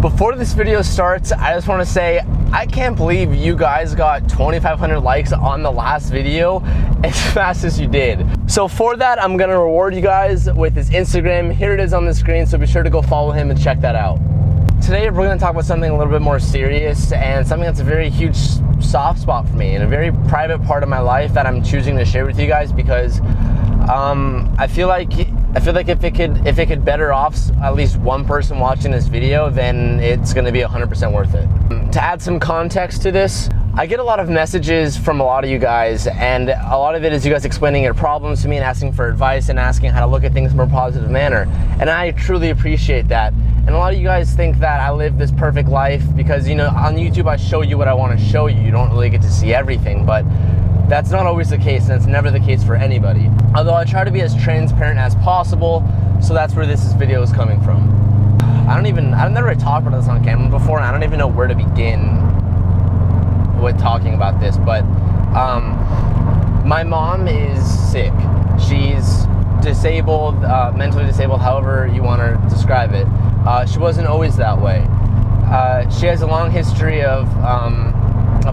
Before this video starts, I just want to say I can't believe you guys got 2,500 likes on the last video as fast as you did. So for that, I'm gonna reward you guys with his Instagram. Here it is on the screen, so be sure to go follow him and check that out. Today we're gonna talk about something a little bit more serious and something that's a very huge soft spot for me and a very private part of my life that I'm choosing to share with you guys because I feel like if it could better off at least one person watching this video, then it's gonna be 100% worth it. To add some context to this, I get a lot of messages from a lot of you guys, and a lot of it is you guys explaining your problems to me and asking for advice and asking how to look at things in a more positive manner. And I truly appreciate that. And a lot of you guys think that I live this perfect life because, you know, on YouTube I show you what I want to show you. You don't really get to see everything, but that's not always the case, and it's never the case for anybody. Although I try to be as transparent as possible, so that's where this video is coming from. I've never really talked about this on camera before, and I don't even know where to begin with talking about this, but my mom is sick. She's disabled, mentally disabled, however you want to describe it. She wasn't always that way. She has a long history of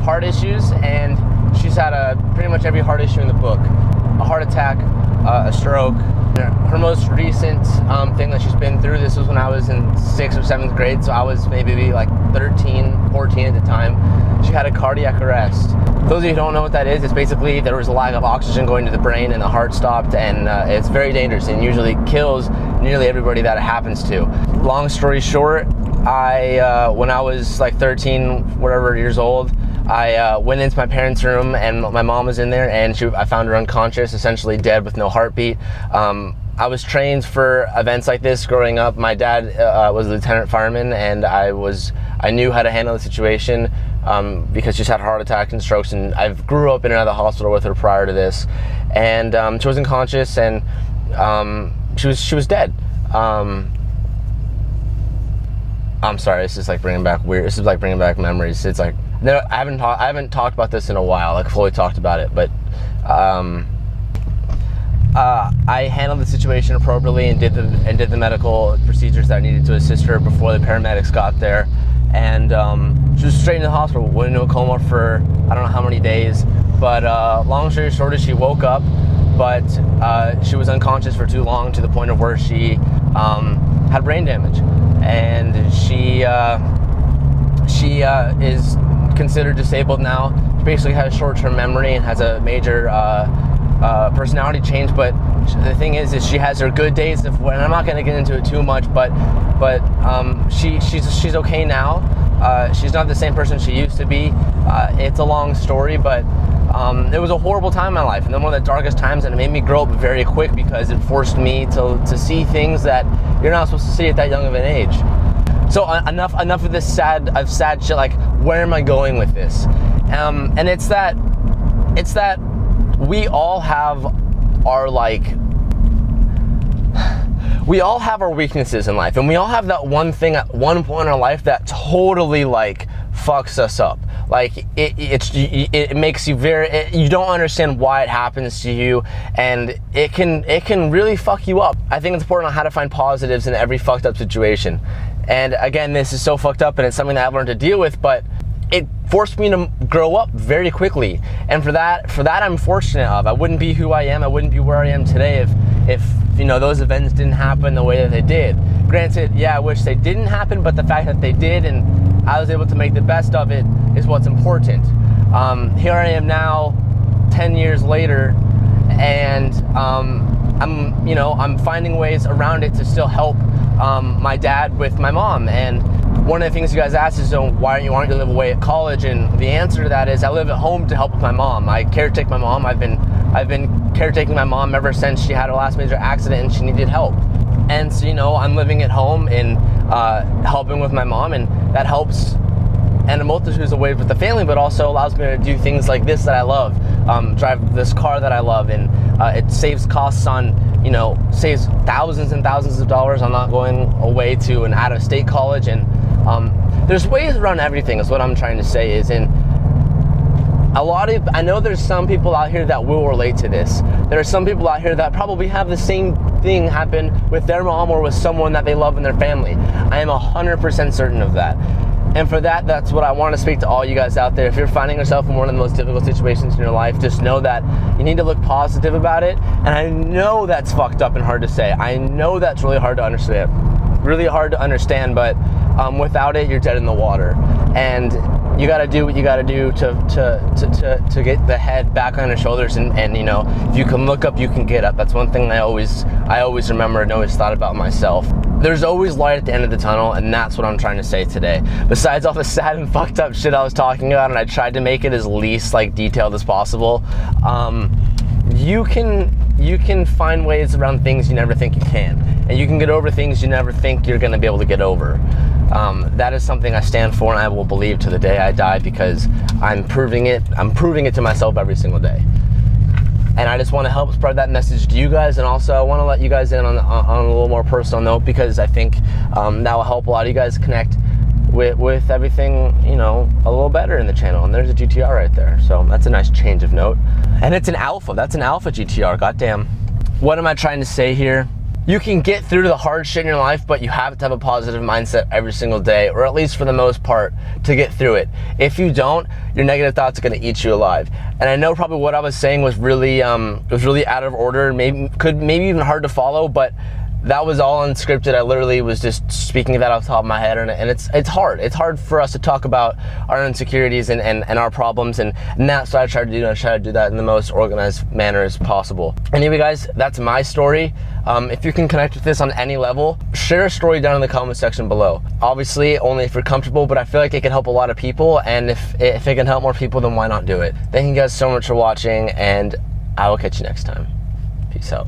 heart issues, and she's had pretty much every heart issue in the book. A heart attack, a stroke. Her most recent thing that she's been through, this was when I was in 6th or 7th grade, so I was maybe like 13, 14 at the time. She had a cardiac arrest. Those of you who don't know what that is, it's basically there was a lack of oxygen going to the brain and the heart stopped, and it's very dangerous and usually kills nearly everybody that it happens to. Long story short, when I was like 13, whatever years old, I went into my parents' room and my mom was in there, and I found her unconscious, essentially dead with no heartbeat. I was trained for events like this growing up. My dad was a lieutenant fireman, and I knew how to handle the situation because she's had heart attacks and strokes, and I grew up in and out of the hospital with her prior to this. And she was unconscious, and she was dead. I'm sorry, this is like bringing back memories. It's like, no, I haven't talked about this in a while, like fully talked about it, but I handled the situation appropriately and did the medical procedures that I needed to assist her before the paramedics got there. And she was straight into the hospital, went into a coma for I don't know how many days, but long story short is she woke up, but she was unconscious for too long, to the point of where she had brain damage, and she is considered disabled now. She basically has short-term memory and has a major personality change. But the thing is she has her good days, and I'm not going to get into it too much. But she's okay now. She's not the same person she used to be. It's a long story, but it was a horrible time in my life, and then one of the darkest times, and it made me grow up very quick because it forced me to see things that you're not supposed to see at that young of an age. So enough of this sad shit. Like, where am I going with this? And it's that we all have our weaknesses in life, and we all have that one thing at one point in our life that totally like fucks us up. Like it makes you you don't understand why it happens to you, and it can really fuck you up. I think it's important on how to find positives in every fucked up situation. And again, this is so fucked up, and it's something that I've learned to deal with, but it forced me to grow up very quickly. And for that I'm fortunate of. I wouldn't be who I am, I wouldn't be where I am today if you know, those events didn't happen the way that they did. Granted, yeah, I wish they didn't happen, but the fact that they did and I was able to make the best of it is what's important. Here I am now, 10 years later, and I'm finding ways around it to still help my dad with my mom. And one of the things you guys asked is, so why aren't you live away at college? And the answer to that is I live at home to help with my mom. I caretake my mom. I've been caretaking my mom ever since she had her last major accident and she needed help. And so, you know, I'm living at home and helping with my mom, and that helps in a multitude of ways with the family, but also allows me to do things like this that I love, drive this car that I love, and it saves costs on, you know, saves thousands and thousands of dollars on not going away to an out-of-state college. And there's ways around everything is what I'm trying to say is, and I know there's some people out here that will relate to this. There are some people out here that probably have the same thing happen with their mom or with someone that they love in their family. I am 100% certain of that. And for that, that's what I want to speak to all you guys out there. If you're finding yourself in one of the most difficult situations in your life, just know that you need to look positive about it. And I know that's fucked up and hard to say. I know that's really hard to understand. But without it, you're dead in the water. And you got to do what you got to do to get the head back on your shoulders, and you know, if you can look up, you can get up. That's one thing I always remember and always thought about myself. There's always light at the end of the tunnel, and that's what I'm trying to say today. Besides all the sad and fucked up shit I was talking about, and I tried to make it as least like detailed as possible, you can find ways around things you never think you can, and you can get over things you never think you're going to be able to get over. That is something I stand for, and I will believe to the day I die, because I'm proving it to myself every single day. And I just want to help spread that message to you guys, and also I want to let you guys in on a little more personal note, because I think that will help a lot of you guys connect with everything, you know, a little better in the channel. And there's a GTR right there, so that's a nice change of note. And it's an alpha. That's an alpha GTR. Goddamn. What am I trying to say here? You can get through the hard shit in your life, but you have to have a positive mindset every single day, or at least for the most part, to get through it. If you don't, your negative thoughts are going to eat you alive. And I know probably what I was saying was really out of order, maybe even hard to follow, but that was all unscripted. I literally was just speaking that off the top of my head, and it's hard. It's hard for us to talk about our insecurities and our problems, and that's what I try to do. And I try to do that in the most organized manner as possible. Anyway, guys, that's my story. If you can connect with this on any level, share a story down in the comment section below. Obviously, only if you're comfortable, but I feel like it can help a lot of people, and if it can help more people, then why not do it? Thank you guys so much for watching, and I will catch you next time. Peace out.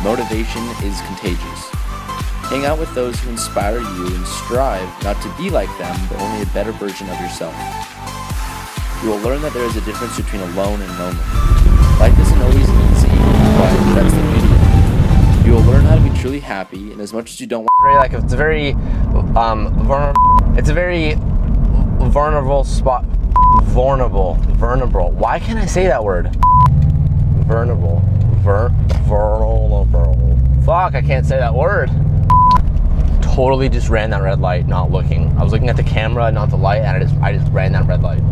Motivation is contagious. Hang out with those who inspire you and strive not to be like them, but only a better version of yourself. You will learn that there is a difference between alone and lonely. Life isn't always easy, but that's the beauty. You will learn how to be truly happy, and as much as you don't want it's a very vulnerable spot. Vulnerable. Why can't I say that word? Vulnerable. Fuck, I can't say that word. Totally just ran that red light, not looking. I was looking at the camera, not the light, and I just ran that red light.